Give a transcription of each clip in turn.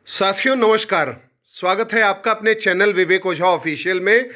साथियों नमस्कार। स्वागत है आपका अपने चैनल विवेक ओझा ऑफिशियल में।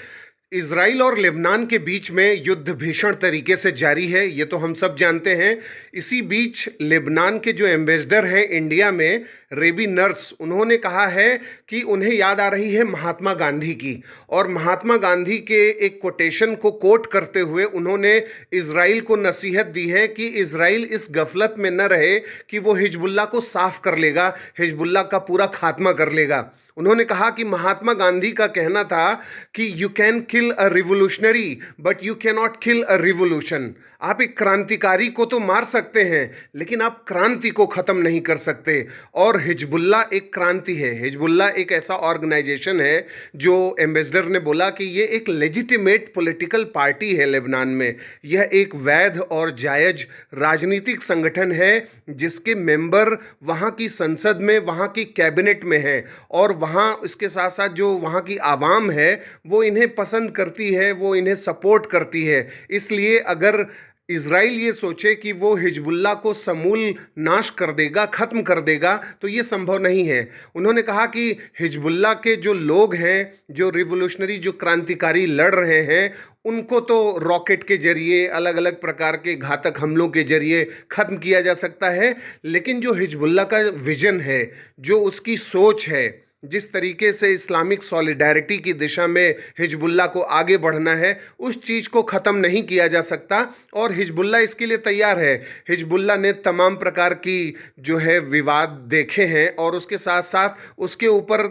इजराइल और लेबनान के बीच में युद्ध भीषण तरीके से जारी है, ये तो हम सब जानते हैं। इसी बीच लेबनान के जो एम्बेसडर हैं इंडिया में, रेबी नर्स, उन्होंने कहा है कि उन्हें याद आ रही है महात्मा गांधी की, और महात्मा गांधी के एक कोटेशन को कोट करते हुए उन्होंने इजराइल को नसीहत दी है कि इजराइल इस गफलत में न रहे कि वो हिजबुल्लाह को साफ कर लेगा, हिजबुल्लाह का पूरा खात्मा कर लेगा। उन्होंने कहा कि महात्मा गांधी का कहना था कि you can kill a revolutionary but you can not kill a revolution. आप एक क्रांतिकारी को तो मार सकते हैं लेकिन आप क्रांति को ख़त्म नहीं कर सकते। और हिजबुल्लाह एक क्रांति है, हिजबुल्लाह एक ऐसा ऑर्गेनाइजेशन है जो एम्बेसडर ने बोला कि ये एक लेजिटिमेट पॉलिटिकल पार्टी है लेबनान में। यह एक वैध और जायज़ राजनीतिक संगठन है जिसके मेंबर वहाँ की संसद में, वहाँ की कैबिनेट में हैं, और वहाँ इसके साथ साथ जो वहाँ की आवाम है वो इन्हें पसंद करती है, वो इन्हें सपोर्ट करती है। इसलिए अगर इजराइल ये सोचे कि वो हिजबुल्लाह को समूल नाश कर देगा, ख़त्म कर देगा, तो ये संभव नहीं है। उन्होंने कहा कि हिजबुल्लाह के जो लोग हैं, जो रिवोल्यूशनरी, जो क्रांतिकारी लड़ रहे हैं, उनको तो रॉकेट के जरिए, अलग अलग प्रकार के घातक हमलों के जरिए ख़त्म किया जा सकता है। लेकिन जो हिजबुल्लाह का विजन है, जो उसकी सोच है, जिस तरीके से इस्लामिक सॉलिडारिटी की दिशा में हिजबुल्लाह को आगे बढ़ना है, उस चीज़ को ख़त्म नहीं किया जा सकता। और हिजबुल्लाह इसके लिए तैयार है। हिजबुल्लाह ने तमाम प्रकार की जो है विवाद देखे हैं, और उसके साथ साथ उसके ऊपर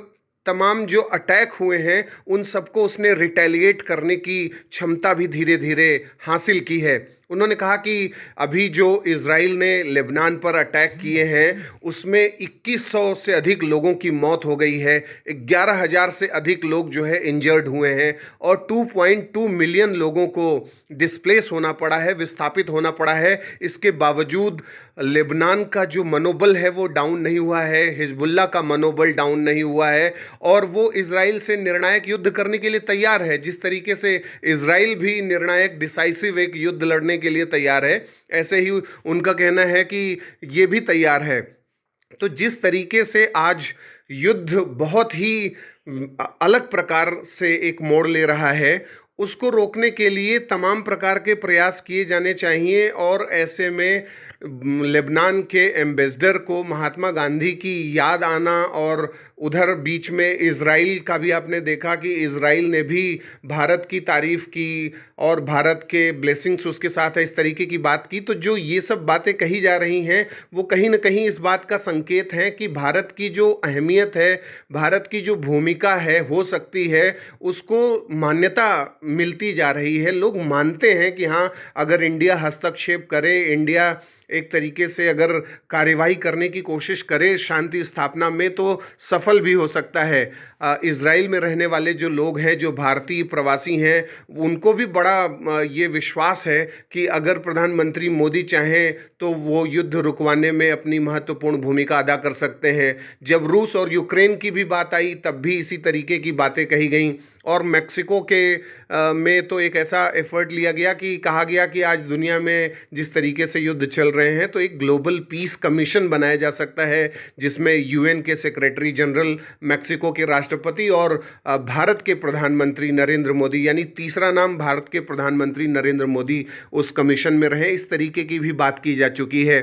तमाम जो अटैक हुए हैं उन सबको उसने रिटेलिएट करने की क्षमता भी धीरे धीरे हासिल की है। उन्होंने कहा कि अभी जो इजराइल ने लेबनान पर अटैक किए हैं उसमें 2100 से अधिक लोगों की मौत हो गई है, 11,000 से अधिक लोग जो है इंजर्ड हुए हैं, और 2.2 मिलियन लोगों को डिस्प्लेस होना पड़ा है, विस्थापित होना पड़ा है। इसके बावजूद लेबनान का जो मनोबल है वो डाउन नहीं हुआ है, हिजबुल्लाह का मनोबल डाउन नहीं हुआ है, और वो इजराइल से निर्णायक युद्ध करने के लिए तैयार है। जिस तरीके से इजराइल भी निर्णायक डिसाइसिव एक युद्ध लड़ने के लिए तैयार है, ऐसे ही उनका कहना है कि ये भी तैयार है। तो जिस तरीके से आज युद्ध बहुत ही अलग प्रकार से एक मोड़ ले रहा है, उसको रोकने के लिए तमाम प्रकार के प्रयास किए जाने चाहिए। और ऐसे में लेबनान के एम्बेसडर को महात्मा गांधी की याद आना, और उधर बीच में इजराइल का भी आपने देखा कि इजराइल ने भी भारत की तारीफ़ की और भारत के ब्लेसिंग्स उसके साथ है, इस तरीके की बात की। तो जो ये सब बातें कही जा रही हैं वो कहीं ना कहीं इस बात का संकेत है कि भारत की जो अहमियत है, भारत की जो भूमिका है, हो सकती है, उसको मान्यता मिलती जा रही है। लोग मानते हैं कि हाँ, अगर इंडिया हस्तक्षेप करे, इंडिया एक तरीके से अगर कार्यवाही करने की कोशिश करे शांति स्थापना में, तो सफल भी हो सकता है। इजराइल में रहने वाले जो लोग हैं, जो भारतीय प्रवासी हैं, उनको भी बड़ा ये विश्वास है कि अगर प्रधानमंत्री मोदी चाहें तो वो युद्ध रुकवाने में अपनी महत्वपूर्ण भूमिका अदा कर सकते हैं। जब रूस और यूक्रेन की भी बात आई तब भी इसी तरीके की बातें कही गईं। और मैक्सिको के में तो एक ऐसा एफर्ट लिया गया कि कहा गया कि आज दुनिया में जिस तरीके से युद्ध चल रहे हैं तो एक ग्लोबल पीस कमीशन बनाया जा सकता है, जिसमें यूएन के सेक्रेटरी जनरल, मैक्सिको के राष्ट्रपति और भारत के प्रधानमंत्री नरेंद्र मोदी, यानी तीसरा नाम भारत के प्रधानमंत्री नरेंद्र मोदी उस कमीशन में रहे। इस तरीके की भी बात की जा चुकी है।